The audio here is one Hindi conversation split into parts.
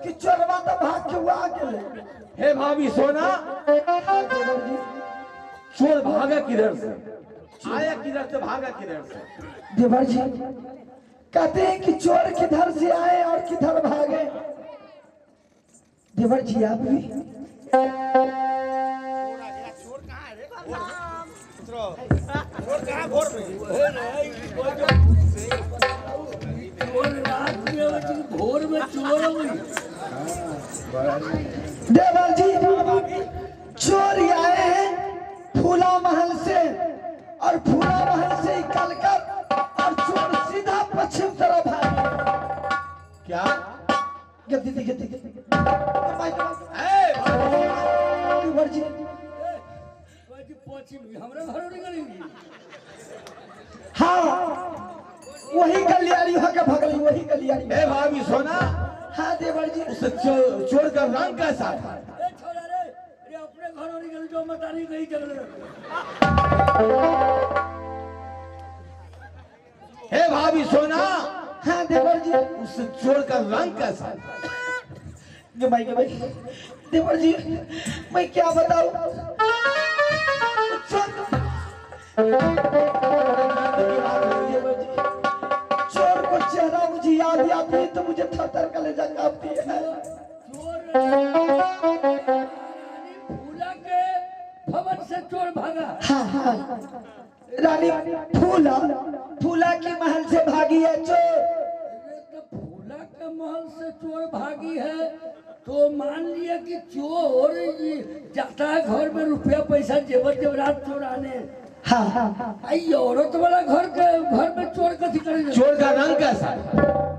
कि चोरवा तो भाग के हुआ गेले। हे भाभी सोना, चोर भागा किधर से, आया किधर से, भागा किधर से? देवर जी कहते हैं कि चोर किधर से आए और किधर भागे। देवर जी आप भी चोर कहाँ भोर में भोर में चोर हुई। देवर जी चोर आए हैं फूला महल से, और फूला महल से निकल कर और चोर सीधा पश्चिम तरफ भागे। क्या? गद्दी गद्दी देवर जी हमरा घर निकलेंगी। हाँ वही गलियारी होकर भगली, वही गलियारी। हे भाभी सोना, हाँ देवर जी उस चोर का रंग कैसा था? छोड़ा रे, ये अपने घरों निकल जो मतारी नहीं चल रहे। हे भाभी सोना, हाँ देवर जी उस चोर का रंग कैसा था? भाई देवर जी मैं क्या बताऊं। चोर को चेहरा मुझे याद आती है तो मुझे थर-थर कलेजा कांपती है। फूला के भवन से चोर भागा। हाँ हाँ रानी फूला, फूला की महल से भागी है चोर। फूला के महल से चोर भागी है तो मान लिया कि चोर जाता है घर में रुपया पैसा जेवर जेवरात चोराने। हाँ हाँ हाँ आई औरत वाला घर में चोर कथी करेंगे? चोर का रंग कैसा?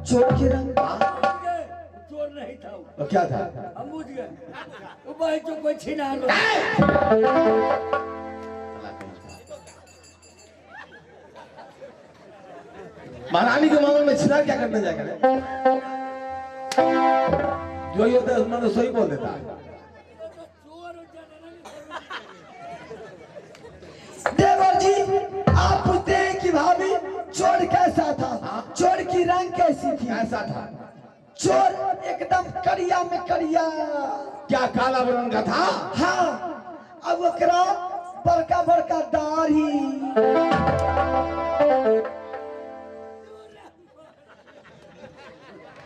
चोर के रंग चोर नहीं था वो। तो क्या था? हम बुझ गए वो भाई तो कोई छिना लो। महारानी के मामले में छिना क्या करने जाएगा? जो ही होता है उसमें तो सही बोल देता है। देवर जी आप पूछते हैं कि भाभी चोर कैसा था, चोर की रंग कैसी थी? कैसा था? चोर एकदम करिया में करिया। क्या काला रंग का था? हाँ अब ओकरा बड़का बड़का दाढ़ी।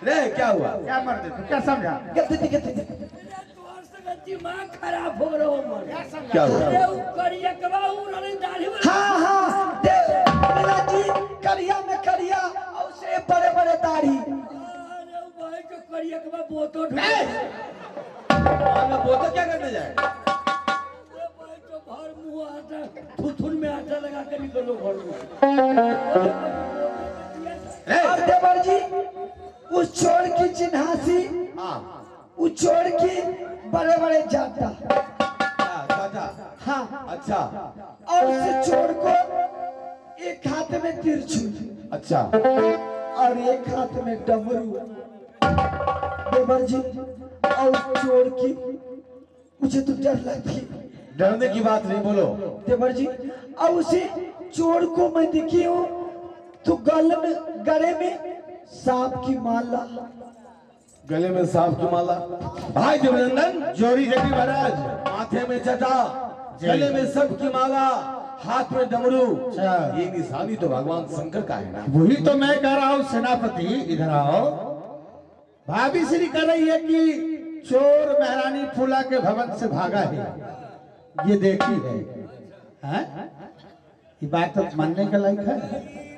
रे क्या हुआ? क्या मर दे तू क्या समझा गद्दी दिमाग खराब हो रहा हो। क्या हुआ? अरे वो करिया कबा उन्होंने दाढ़ी में। हाँ हाँ देवरा जी करिया में करिया और से बड़े बड़े दाढ़ी। अरे वो भाई जो करिया कबा बोतो बोतो क्या करने जाए? भाई जो भर मुंह आटा थुथुन में आटा लगा के निकलो घर में। अब देवर जी उस चोर की चिन्हासी, उस चोर की बड़े बड़े जाटा। हाँ अच्छा और उस चोर को एक हाथ में तिरछुल, अच्छा और एक हाथ में डमरू। देवर जी और चोर की मुझे तो डर लगती। डरने की बात नहीं, बोलो। देवर जी और उसी चोर को मैं देखी हूँ तो गले में सांप की माला। गले में सांप की माला? भाई देवनंदन, जोरी जटी महाराज, माथे में जटा, गले में सांप की माला, हाथ में डमरू। ये निशानी तो भगवान शंकर का है ना? वही तो मैं कह रहा हूँ सेनापति, इधर आओ। भाभी श्री कह रही है कि चोर महारानी फूला के भवन से भागा है, ये देखी है, हैं? ये बात तो मानने का लायक है।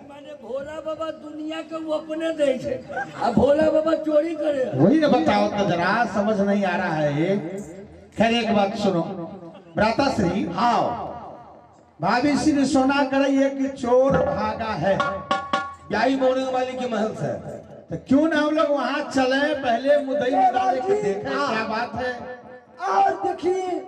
माने भोला बाबा दुनिया के वो अपने दे छे, अब भोला बाबा चोरी करे। वही ना बताओ तो जरा, समझ नहीं आ रहा है ये। खैर एक बात सुनो भ्राता श्री, हाँ भाभी श्री सोना कर रही है कि चोर भागा है, ब्याही मोरंग वाली के महल से। तो क्यों ना हम लोग वहां चले, पहले मुद्दई मुद्दा के देखें क्या बात है। और देखिए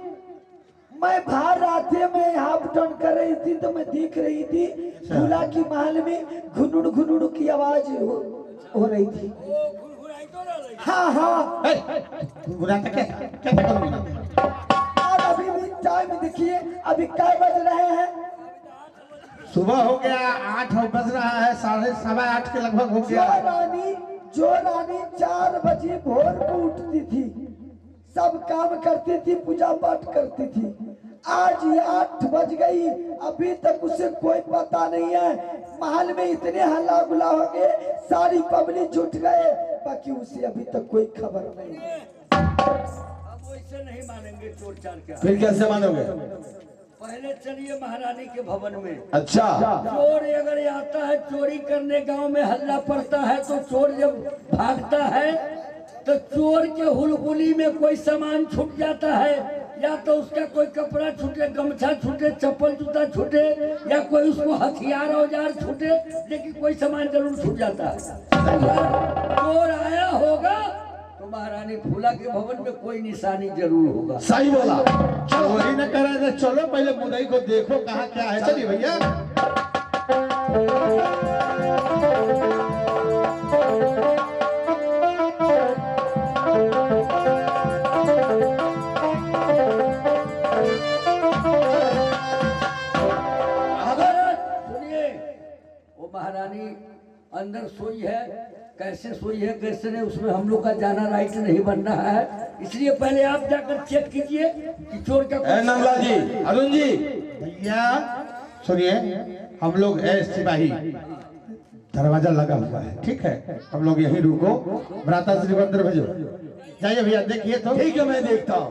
मैं बाहर रास्ते में हाफ टर्न कर रही थी तो मैं देख रही थी फूला की महल में घुनुड़ घुनुड़ की आवाज हो रही थी। हाँ हाँ बुरा था क्या करूंगा। और अभी भी टाइम देखिए अभी क्या बज रहे हैं? सुबह हो गया, 8 बज रहा है, 8:30 के लगभग हो गया। रानी जो रानी 4 बजे भोर को उठती थी, सब काम करती थी, पूजा पाठ करती थी, आज ये 8 बज गई, अभी तक उसे कोई पता नहीं है। महल में इतने हल्ला गुल्ला हो गए, सारी पब्लिक जुट गए, बाकी उसे अभी तक कोई खबर नहीं। अब वैसे नहीं मानेंगे चोर चार के। फिर कैसे मानोगे? पहले चलिए महारानी के भवन में। अच्छा, चोर अगर आता है चोरी करने, गांव में हल्ला पड़ता है, तो चोर जब भागता है तो चोर के हुलहुली में कोई सामान छूट जाता है, या तो उसका कोई कपड़ा छूटे, गमछा छूटे, चप्पल जूता छूटे, या कोई उसको हथियार औजार छूटे, लेकिन कोई सामान जरूर छूट जाता है। अगर चोर आया होगा तो महारानी फूला के भवन में कोई निशानी जरूर होगा। सही बोला। चोरी न करे तो चलो पहले मुदई को देखो कहाँ क्या है। चलिए भैया। सुनिए, वो महारानी अंदर सोई है, कैसे सोई है कैसे नहीं, उसमें हम लोग का जाना राइट नहीं बन रहा है, इसलिए पहले आप जाकर चेक कीजिए कि चोर का नंदला जी, अरुण जी, भैया सुनिए, हम लोग सिपाही, दरवाजा लगा हुआ है, ठीक है, हम लोग यहीं रुको, भ्राता श्री अंदर भेजो। जाइए भैया, देखिए तो। ठीक है, मैं देखता हूँ।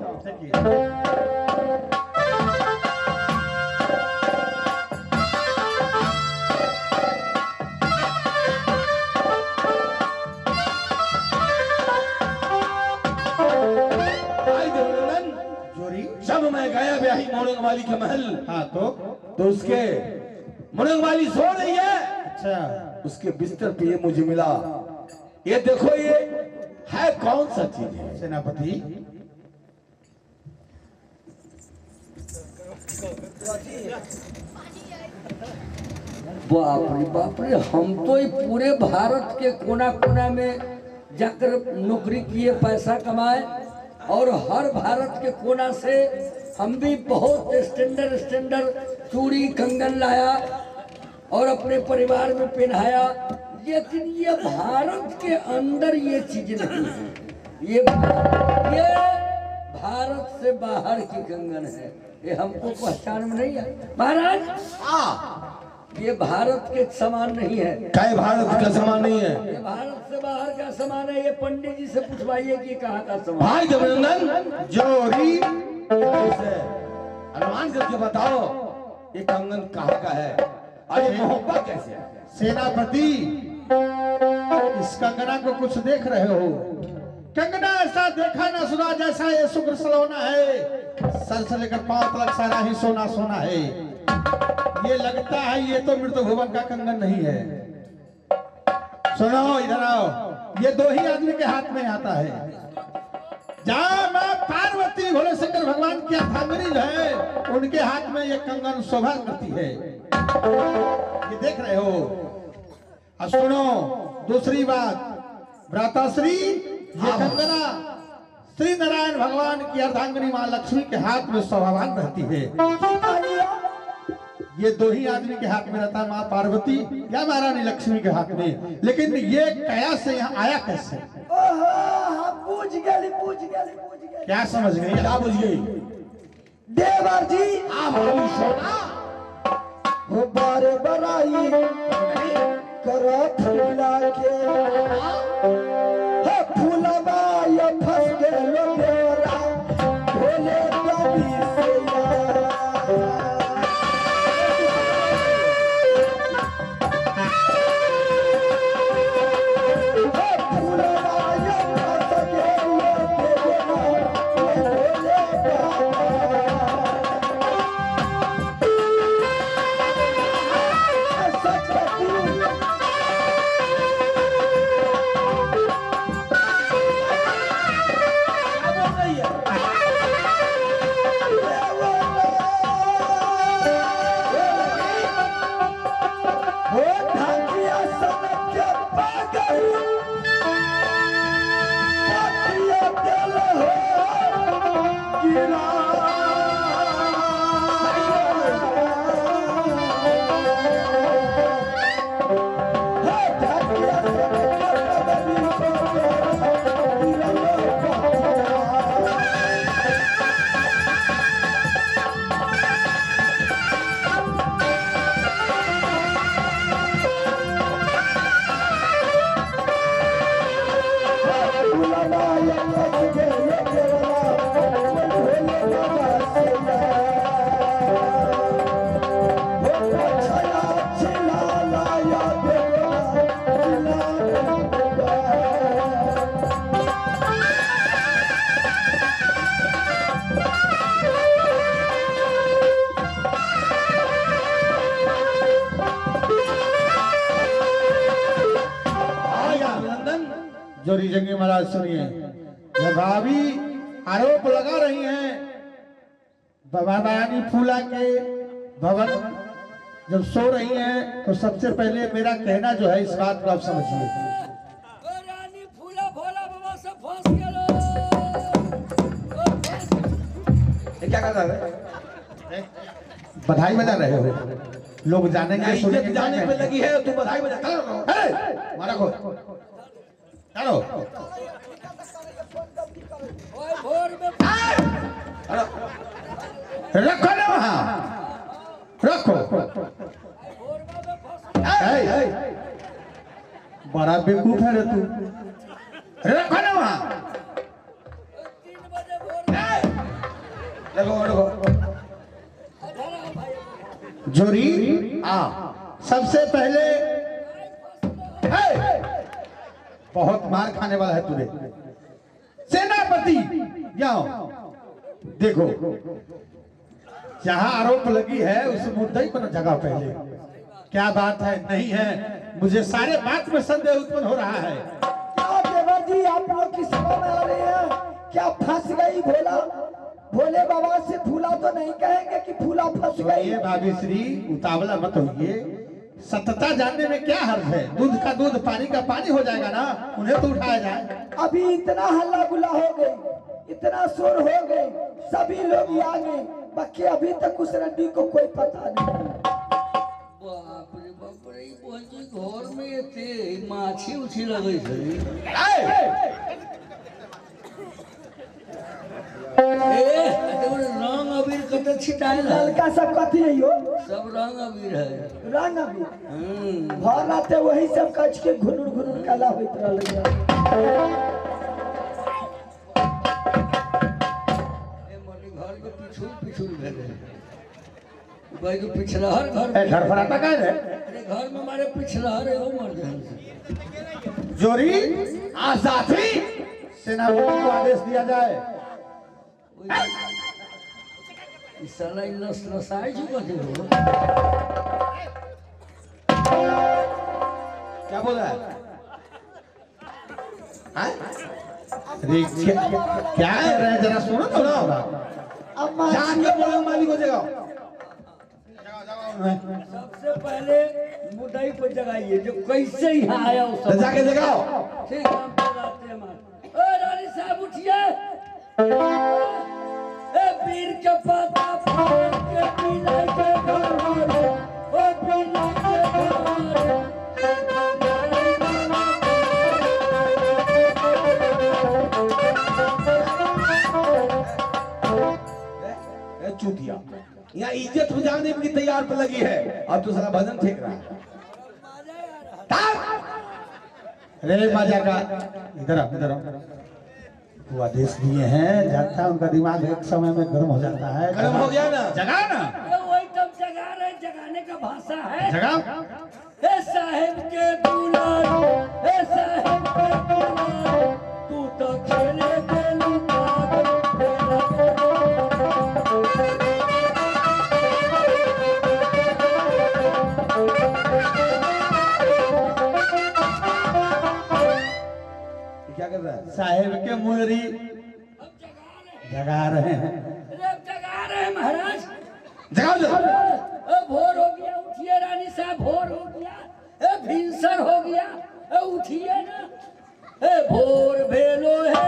जब मैं गया ब्याही मोरंग वाली के महल, हाँ तो उसके मोरंग वाली सो रही है। अच्छा, उसके बिस्तर पे ये मुझे मिला। ये देखो, ये है कौन सा चीज है? सेनापति, बाप रे, हम तो ये पूरे भारत के कोना कोना में जाकर नौकरी किए, पैसा कमाए, और हर भारत के कोना से हम भी बहुत स्टैंडर्ड चूड़ी कंगन लाया और अपने परिवार में पहनाया, लेकिन ये भारत के अंदर ये चीज नहीं है। ये भारत से बाहर की कंगन है, ये हमको पहचान में नहीं है महाराज। ये भारत के समान नहीं है। क्या भारत का सामान नहीं है? ये भारत से बाहर का सामान है। ये पंडित जी से पूछवाइए कि कहाँ का सामान। भाई जबरनंदन, जोरी अनुमान करके बताओ, ये कंगन कहाँ का है और ये मोहब्बत कैसे है? सेनापति, इस कंगना को कुछ देख रहे हो? कंगना ऐसा देखा ना सुना जैसा ये शुक्र सलोना है, सर से लेकर पांव तक सारा ही सोना सोना है। ये लगता है ये तो मृत्यु भुवन का कंगन नहीं है। सुनो, इधर आओ, ये 2 ही आदमी के हाथ में आता है। जहाँ माँ पार्वती भोले शंकर भगवान की अर्धांगिनी जो है, उनके हाथ में ये कंगन शोभा करती है, ये देख रहे हो। और सुनो, दूसरी बात, भ्राताश्री, ये कंगना श्री नारायण भगवान की अर्धांगिनी माँ लक्ष्मी के हाथ में शोभावान रहती है। ये 2 ही आदमी के हाथ में रहता है, माँ पार्वती या महारानी लक्ष्मी के हाथ में। लेकिन ये कया से यहाँ आया कैसे? ओहो, हम पूछ गए। क्या समझ गई? क्या बुझ गई? देवर जी, हमारी सोना हो बारे बराई करो फूला के, हो फूलवा ये फंस गेलो देवरा, भोले कवि से जोरी जंगी महाराज सुनिए, जब भाभी आरोप लगा रही हैं बाबा रानी फूला के भवन जब सो रही हैं, तो सबसे पहले मेरा कहना जो है इस बात को आप समझिए। रानी फूला भोला बाबा से फंस गए। ये क्या कर रहा है? बधाई बजा रहे हो, लोग जानेंगे इज्जत सुनेंगे। जाने पे लगी है, तू बधाई बजा कर। मारा को चलो ओए भोर में रखो ना वहाँ, रखो। भोर में फंस बड़ा बेवकूफ है रे तू, रखो ना वहाँ। 3 बजे भोर में देखो जोरी सबसे पहले बहुत मार खाने वाला है तुझे। सेनापति जाओ देखो, जहां आरोप लगी है उस मुद्दे पर जगह पहले क्या बात है नहीं है, मुझे सारे बात में संदेह उत्पन्न हो रहा है। क्या देवर जी आप लोग की सभा में आ रहे हैं? क्या फंस गई भोला? भोले बाबा से फूला तो नहीं कहेंगे कि फूला फंस गई। ये भाभी श्री उतावला मत होइए, सत्यता जानने में क्या हर्ज है? दूध का दूध पानी का पानी हो जाएगा ना, उन्हें तो उठाया जाए। अभी इतना हल्ला गुला हो गई, इतना शोर हो गई, सभी लोग आ गए, बाकी अभी तक उस रंडी को कोई पता नहीं। बाप रे पहुंची घर में एते माछी उछी लगे छे। रंग अबीर कत छिटाइल है, लड़का सब कथी है यो? सब रंग अबीर है। रंग अभी घर आते वही सब कच के घुनुर घुनुर काला होइत रहल है। घर के पिछुल पिछुल भेले भाई तो पिछलहर घर घर फराटा का है। अरे घर में हमारे पिछलहर है वो मर जाए। जोरी आजादी सेनापति को आदेश दिया जाए। इस साला इन नसाई चुका थे वो। क्या बोल रहा है? अरे क्या कर रहे हैं, जरा सुनो तो ना। अम्मा जाके बोलो मालिक को जगाओ। सबसे पहले मुद्दई पर जगाइए जो कैसे यहाँ आया उस तो जाके जगाओ। ठीक है हम जगाते हैं हमारे। ओ रानी साहब उठिए, ए वीर के पता फाड़ के पीला के घर, ओ पीला के घर। चूतिया यहाँ इज्जत बुझाने की तैयार पे लगी है, अब तो सारा भजन फेंक रहा है। अरे माजा का इधर आओ, इधर आओ। वो आदेश दिए हैं, जाता है उनका दिमाग एक समय में गर्म हो जाता है। गर्म हो गया ना? जगा ना, ये वही तब जगा रहे, जगाने का भाषा है। जगा। हे साहेब के दुलार, हे साहेब के दुलार, तू तो खेले के लुटा क्या कर रहा है? साहेब के मुलरी जगा रहे हैं। जगा रहे महाराज। जगाओ जगाओ। भोर हो गया, उठिए रानी साहब, भोर हो गया, भिनसर हो गया, उठिए ना। भोर भेलो है